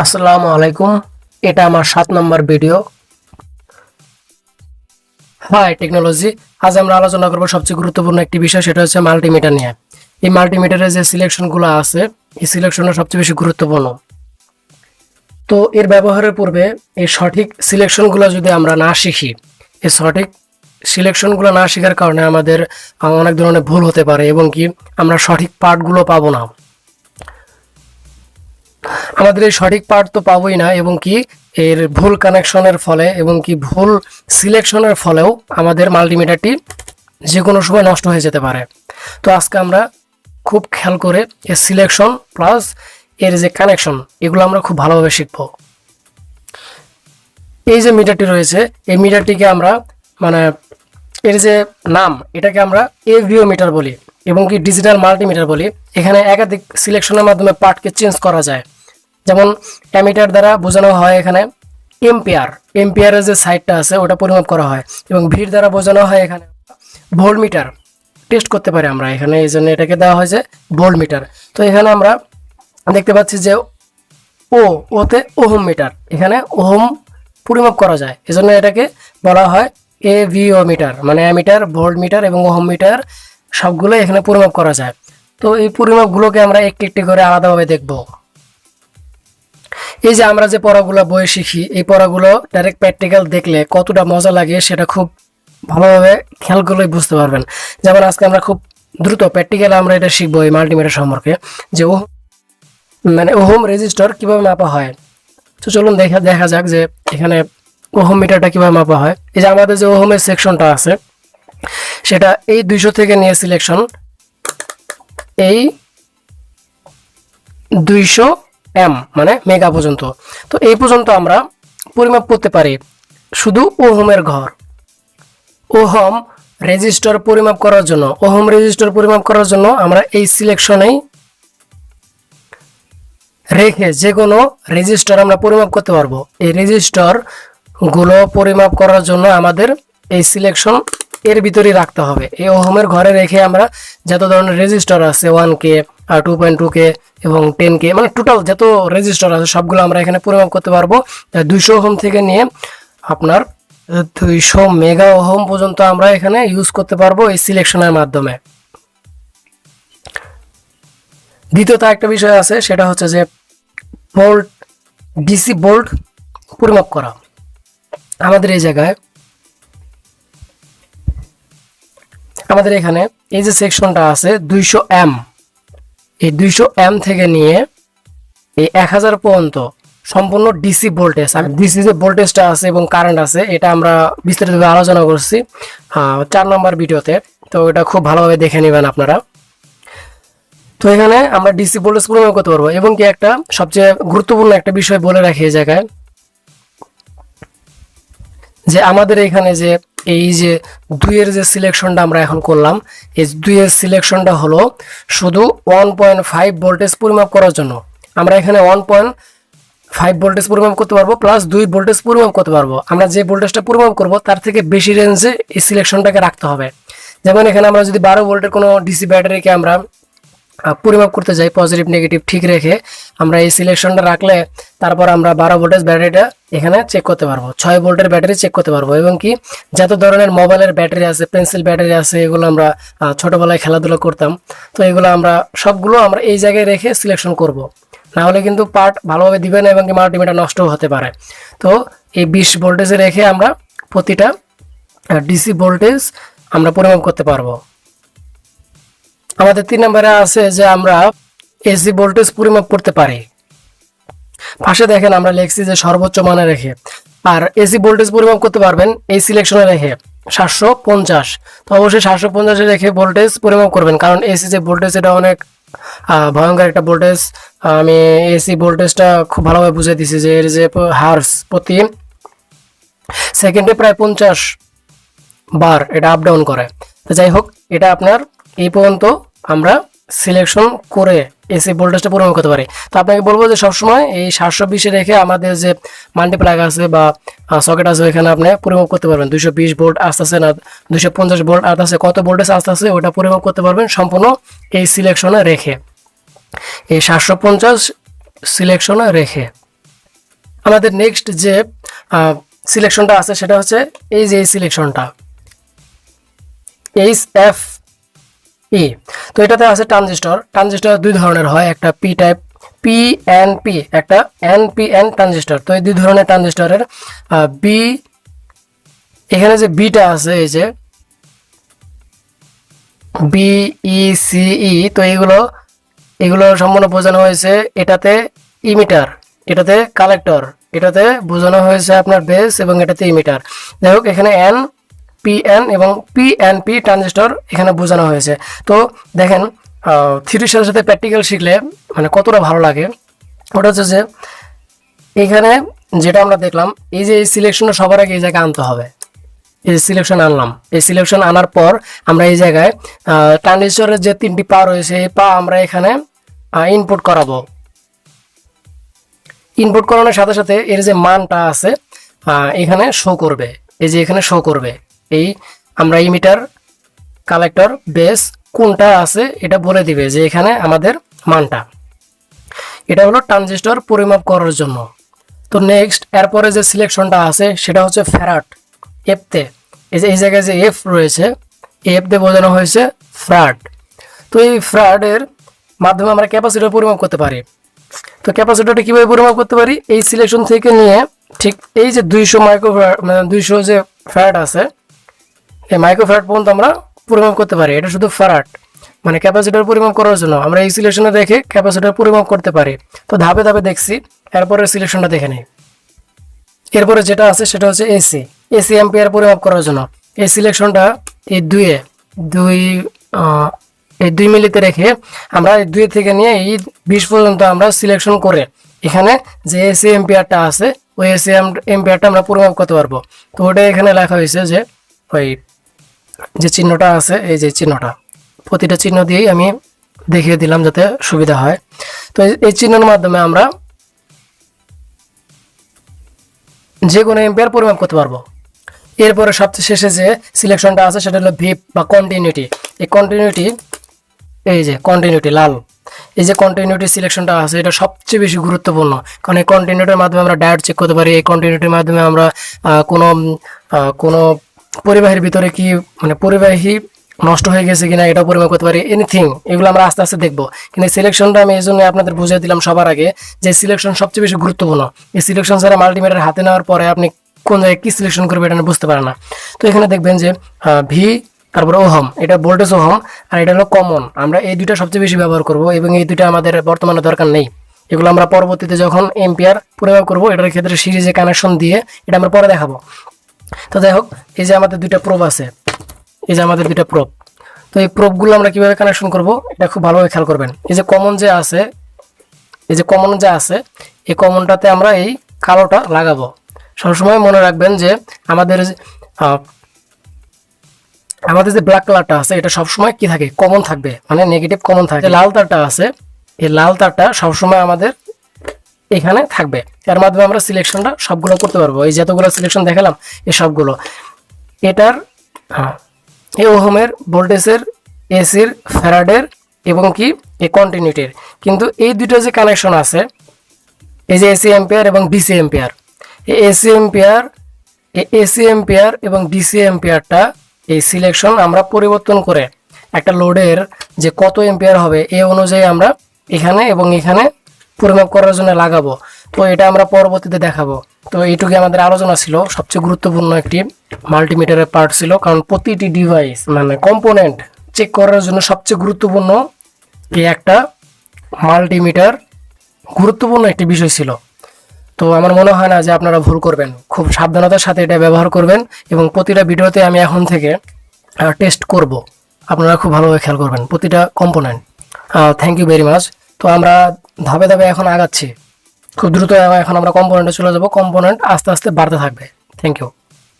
আসসালামু আলাইকুম। এটা আমার 7 নম্বর ভিডিও। High technology. আজ আমরা আলোচনা করব সবচেয়ে গুরুত্বপূর্ণ একটি বিষয়, সেটা হচ্ছে মাল্টিমিটার নিয়ে। এই মাল্টিমিটারের যে সিলেকশনগুলো আছে, এই সিলেকশনটা সবচেয়ে বেশি গুরুত্বপূর্ণ। তো এর ব্যবহারের পূর্বে এই সঠিক সিলেকশনগুলো যদি আমরা না শিখি, এই সঠিক সিলেকশনগুলো না শেখার কারণে আমাদের অনেক ধরনের ভুল হতে পারে এবং কি আমরা সঠিক পার্টগুলো পাবো না। আমাদের এই সঠিক পার্ট তো পাবোই না, এবং কি এর ভুল কানেকশনের ফলে এবং কি ভুল সিলেকশনের ফলেও আমাদের মাল্টিমিটারটি যে কোনো সময় নষ্ট হয়ে যেতে পারে। তো আজকে আমরা খুব খেয়াল করে এর সিলেকশন প্লাস এর যে কানেকশন, এগুলো আমরা খুব ভালোভাবে শিখব। এই যে মিটারটি রয়েছে, এই মিটারটিকে আমরা এর যে নাম, এটাকে আমরা এভিও মিটার বলি এবং কি ডিজিটাল মাল্টিমিটার বলি। এখানে একাধিক সিলেকশনের মাধ্যমে পার্টকে চেঞ্জ করা যায়। যেমন অ্যামিটার দ্বারা বোঝানো হয় এখানে এম্পিয়ারের যে সাইডটা আছে ওটা পরিমাপ করা হয়, এবং ভির দ্বারা বোঝানো হয় এখানে ভোল্টমিটার টেস্ট করতে পারি আমরা এখানে, এই জন্য এটাকে দেওয়া হয়েছে ভোল্টমিটার। তো এখানে আমরা দেখতে পাচ্ছি যে ওতে ওহম মিটার, এখানে ওহম পরিমাপ করা যায়, এজন্য এটাকে বলা হয় এভিও মিটার, মানে অ্যামিটার, ভোল্টমিটার এবং ওহম মিটার সবগুলো এখানে পরিমাপ করা যায়। তো এই পরিমাপগুলোকে আমরা একটি একটি করে আলাদাভাবে দেখব। এই যে আমরা যে পড়াগুলো বইয়ে শিখি, এই পড়াগুলো ডাইরেক্ট প্র্যাকটিক্যাল দেখলে কতটা মজা লাগে সেটা খুব ভালোভাবে খেয়াল করলেই বুঝতে পারবেন। যেমন আজকে আমরা খুব দ্রুত প্র্যাকটিক্যালে আমরা এটা শিখবো এই মাল্টিমিটার সম্পর্কে, যে ওহম রেজিস্টার কিভাবে মাপা হয়। তো চলুন দেখা যাক যে এখানে ওহম মিটারটা কিভাবে মাপা হয়। এই যে আমাদের যে ওহমের সেকশনটা আছে, সেটা এই 200 থেকে নিয়ে সিলেকশন এই 200 এম মানে মেগা পর্যন্ত। তো এই পর্যন্ত আমরা পরিমাপ করতে পারি শুধু ওহমের ঘর। ওহম রেজিস্টার পরিমাপ করার জন্য আমরা এই সিলেকশনেই রেখে যে কোনো রেজিস্টার আমরা পরিমাপ করতে পারবো। এই রেজিস্টার গুলো পরিমাপ করার জন্য আমাদের এই সিলেকশন এর ভিতরেই রাখতে হবে। এই ওহমের ঘরে রেখে আমরা যত ধরনের রেজিস্টার আছে 1K আর 2.2K এবং 10K, মানে টোটাল যত রেজিস্টার আছে সবগুলো আমরা এখানে পরিমাপ করতে পারবো। 200 ওহম থেকে নিয়ে আপনার 200 মেগা ওহম পর্যন্ত আমরা এখানে ইউজ করতে পারবো এই সিলেকশনের মাধ্যমে। দ্বিতীয়ত একটা বিষয় আছে, সেটা হচ্ছে যে ডিসি ভোল্ট পরিমাপ করা। আমাদের এই জায়গায় আমাদের এখানে এই যে সেকশনটা আছে 200 এম, এই 200 এম থেকে নিয়ে এই 1000 পর্যন্ত সম্পূর্ণ ডিসি ভোল্টেজ। আমি ডিসি যে ভোল্টেজটা আছে এবং কারেন্ট আছে এটা আমরা বিস্তারিতভাবে আলোচনা করছি 4 নম্বর ভিডিওতে, তো এটা খুব ভালোভাবে দেখে নেবেন আপনারা। তো এখানে আমরা ডিসি ভোল্টেজ পরিমাপ করতে পারবো, এবং কি একটা সবচেয়ে গুরুত্বপূর্ণ একটা বিষয় বলে রাখি এই জায়গায়, যে আমাদের এখানে যে এই যে 2 এর যে সিলেকশনটা আমরা এখন করলাম, এই 2 এর সিলেকশনটা হলো শুধু 1.5 ভোল্টেজ পরিমাপ করার জন্য। আমরা এখানে 1.5 ভোল্টেজ পরিমাপ করতে পারবো প্লাস 2 ভোল্টেজ পরিমাপ করতে পারবো। আমরা যে ভোল্টেজটা পরিমাপ করব তার থেকে বেশি রেঞ্জে এই সিলেকশনটাকে রাখতে হবে। যেমন এখানে আমরা যদি 12 ভোল্টের কোনো ডিসি ব্যাটারিকে আমরা পরিমাপ করতে যাই, পজিটিভ নেগেটিভ ঠিক রেখে আমরা এই সিলেকশনটা রাখলে তারপর আমরা 12 ভোল্টেজ ব্যাটারিটা এখানে চেক করতে পারবো, 6 ভোল্টের ব্যাটারি চেক করতে পারবো, এবং কি যত ধরনের মোবাইলের ব্যাটারি আছে, পেন্সিল ব্যাটারি আছে, এগুলো আমরা ছোটবেলায় খেলাধুলা করতাম, তো এগুলো আমরা সবগুলো আমরা এই জায়গায় রেখে সিলেকশন করব। না হলে কিন্তু পার্ট ভালোভাবে দিবে না এবং কি মাল্টিমিটার নষ্টও হতে পারে। তো এই 20 ভোল্টেজে রেখে আমরা প্রতিটা ডিসি ভোল্টেজ আমরা পরিমাপ করতে পারবো। আমাদের 3 নম্বরে আছে যে আমরা এসি ভোল্টেজ পরিমাপ করতে পারি। পাশে দেখেন আমরা লিখছি যে সর্বোচ্চ মানে রেখে, আর এসি ভোল্টেজ পরিমাপ করতে পারবেন এই সিলেকশনে রেখে 750। তো অবশ্যই 750 রেখে ভোল্টেজ পরিমাপ করবেন, কারণ এসি যে ভোল্টেজ এটা অনেক ভয়ঙ্কর একটা ভোল্টেজ। আমি এসি ভোল্টেজটা খুব ভালোভাবে বুঝিয়ে দিছি যে এর যে হার্স প্রতি সেকেন্ডে প্রায় 50 বার এটা আপ ডাউন করে। তো যাই হোক, এটা আপনার এই পর্যন্ত আমরা সিলেকশন করে এসি ভোল্টেজটা পরিমাপ করতে পারি। তো আপনাকে বলবো যে সবসময় এই 720 দেখে আমাদের যে মাল্টিপ্লাগ আছে বা সকেট আছে এখানে আপনি পরিমাপ করতে পারবেন। 220 ভোল্ট আসতেছে না 250 ভোল্ট আসতেছে, কত ভোল্টেজ আসতেছে ওটা পরিমাপ করতে পারবেন সম্পূর্ণ এই সিলেকশনে রেখে, এই 750 সিলেকশনে রেখে। আমাদের নেক্সট যে সিলেকশনটা আছে সেটা হচ্ছে এই যে এই সিলেকশনটা HFE। তো এটাতে আছে ট্রানজিস্টর দুই ধরনের হয়, একটা পি টাইপ PNP, একটা NPN ট্রানজিস্টর। তো এই দুই ধরনের ট্রানজিস্টরের বি, এখানে যে বিটা আছে এই যে BECE, তো এগুলো সম্পূর্ণ বোঝানো হয়েছে। এটাতে ইমিটার, এটাতে কালেক্টর, এটাতে বোঝানো হয়েছে আপনার বেস এবং এটাতে ইমিটার। যাই হোক, এখানে NPN এবং PNP ট্রানজিস্টর এখানে বোঝানো হয়েছে। তো দেখেন থিওরির সাথে সাথে প্র্যাকটিক্যাল শিখলে মানে কতটা ভালো লাগে। ওটা হচ্ছে যে এখানে যেটা আমরা দেখলাম, এই যে এই সিলেকশনটা সবার আগে এই জায়গায় আনতে হবে। এই সিলেকশন আনলাম, এই সিলেকশন আনার পর আমরা এই জায়গায় ট্রানজিস্টরের যে 3টি পা রয়েছে এই পা আমরা এখানে ইনপুট করাবো। ইনপুট করানোর সাথে সাথে এর যে মানটা আছে এখানে শো করবে, এই যে এখানে শো করবে। এই আমরা ইমিটার, কালেক্টর, বেস কোনটা আছে এটা বলে দিবে যে এখানে আমাদের মানটা। এটা হলো ট্রানজিস্টর পরিমাপ করার জন্য। তো নেক্সট এরপরে যে সিলেকশনটা আছে সেটা হচ্ছে ফ্যারাড, এফতে। এই যে এই জায়গায় যে এফ রয়েছে, এফ দিয়ে বোঝানো হয়েছে ফ্যারাড। তো এই ফ্যারাডের মাধ্যমে আমরা ক্যাপাসিটর পরিমাপ করতে পারি। তো ক্যাপাসিটরটা কীভাবে পরিমাপ করতে পারি, এই সিলেকশন থেকে নিয়ে ঠিক এই যে 200 মাইক্রোফ্যারাড, মানে 200 যে ফ্যারাড আছে এই মাইক্রোফ্যারাড পর্যন্ত আমরা পরিমাপ করতে পারি। এটা শুধু ফ্যারাড, মানে ক্যাপাসিটর পরিমাপ করার জন্য আমরা এই সিলেকশনে দেখে ক্যাপাসিটর পরিমাপ করতে পারি। তো ধাপে ধাপে দেখছি, এরপরের সিলেকশনটা দেখে নিই। এরপরে যেটা আছে সেটা হচ্ছে এসি অ্যাম্পিয়ার পরিমাপ করার জন্য এই সিলেকশনটা এই দুই মিলিতে রেখে আমরা এই 2 থেকে নিয়ে এই 20 পর্যন্ত আমরা সিলেকশন করে এখানে যে এসি অ্যাম্পিয়ারটা আছে ওই এসি অ্যাম্পিয়ারটা আমরা পরিমাপ করতে পারবো। তো ওটা এখানে লেখা হয়েছে যে ওই যে চিহ্নটা আছে, এই যে চিহ্নটা, প্রতিটা চিহ্ন দিয়েই আমি দেখিয়ে দিলাম যাতে সুবিধা হয়। তো এই চিহ্নের মাধ্যমে আমরা যে কোনো এম্পিয়ার পরিমাপ করতে পারবো। এরপরে সবচেয়ে শেষে যে সিলেকশনটা আছে সেটা হলো ভিপ বা কন্টিনিউটি। এই কন্টিনিউটি, এই যে কন্টিনিউটি লাল, এই যে কন্টিনিউটি সিলেকশনটা আছে এটা সবচেয়ে বেশি গুরুত্বপূর্ণ, কারণ এই কন্টিনিউটির মাধ্যমে আমরা ডায়োড চেক করতে পারি। এই কন্টিনিউটির মাধ্যমে আমরা কোনো পরিবাহীর ভিতরে কি মানে পরিবাহী নষ্ট হয়ে গেছে কিনা এটা পরিমাপ করতে পারি, এনিথিং। এগুলো আমরা আস্তে আস্তে দেখবো, কিন্তু এই সিলেকশনটা আমি এই জন্য আপনাদের বুঝিয়ে দিলাম সবার আগে যে সিলেকশন সবচেয়ে বেশি গুরুত্বপূর্ণ। এই সিলেকশন ছাড়া মাল্টিমিটার হাতে নেওয়ার পরে আপনি কোন জায়গায় কী সিলেকশন করবে এটা বুঝতে পারেন না। তো এখানে দেখবেন যে ভি, তারপরে ওহম, এটা ভোল্টেজ ওহম, আর এটা হলো কমন। আমরা এই দুইটা সবচেয়ে বেশি ব্যবহার করব এবং এই দুইটা আমাদের বর্তমানে দরকার নেই। এগুলো আমরা পরবর্তীতে যখন এম্পিয়ার পরিমাপ করবো এটার ক্ষেত্রে সিরিজে কানেকশন দিয়ে এটা আমরা পরে দেখাবো। তো যাই হোক, এই যে আমাদের দুইটা প্রোব আছে, এই যে আমাদের দুইটা প্রোব। তো এই প্রোবগুলো আমরা কিভাবে কানেকশন করব এটা খুব ভালোভাবে খেয়াল করবেন। এই যে কমন যে আছে, এই যে কমন যে আছে এই কমনটাতে আমরা এই কালোটা লাগাবো। সবসময় মনে রাখবেন যে আমাদের যে ব্ল্যাক কালারটা আছে এটা সবসময় কি থাকে, কমন থাকবে, মানে নেগেটিভ কমন থাকে। লাল তারটা আছে, এই লাল তারটা সবসময় আমাদের এখানে থাকবে। এর মাধ্যমে আমরা সিলেকশনটা সবগুলো করতে পারবো। এই যতগুলো সিলেকশন দেখালাম এই সবগুলো এটার এই ওহমের, ভোল্টেজের, এসির, ফ্যারাডের এবং কি এই কন্টিনিউটির। কিন্তু এই দুটো যে কানেকশন আছে, এই যে এসি এম্পিয়ার এবং ডিসি এম্পিয়ার, এই এসি এম্পিয়ার এবং ডিসি এম্পিয়ারটা এই সিলেকশন আমরা পরিবর্তন করে একটা লোডের যে কত এম্পিয়ার হবে এই অনুযায়ী আমরা এখানে এবং এখানে পরিমাপ করার জন্য লাগাবো। তো এটা আমরা পরবর্তীতে দেখাবো। তো এইটুকু আমাদের আলোচনা ছিল, সবচেয়ে গুরুত্বপূর্ণ একটি মাল্টিমিটারের পার্ট ছিল, কারণ প্রতিটি ডিভাইস মানে কম্পোনেন্ট চেক করার জন্য সবচেয়ে গুরুত্বপূর্ণ এই একটা মাল্টিমিটার গুরুত্বপূর্ণ একটি বিষয় ছিল। তো আমার মনে হয় না যে আপনারা ভুল করবেন, খুব সাবধানতার সাথে এটা ব্যবহার করবেন এবং প্রতিটা ভিডিওতে আমি এখন থেকে টেস্ট করব, আপনারা খুব ভালোভাবে খেয়াল করবেন প্রতিটা component. Thank you very much. তো আমরা ধাপে ধাপে এখন আগাচ্ছি, খুব দ্রুত এখন আমরা কম্পোনেন্টে চলে যাব, কম্পোনেন্ট আস্তে আস্তে বাড়তে থাকবে। Thank you.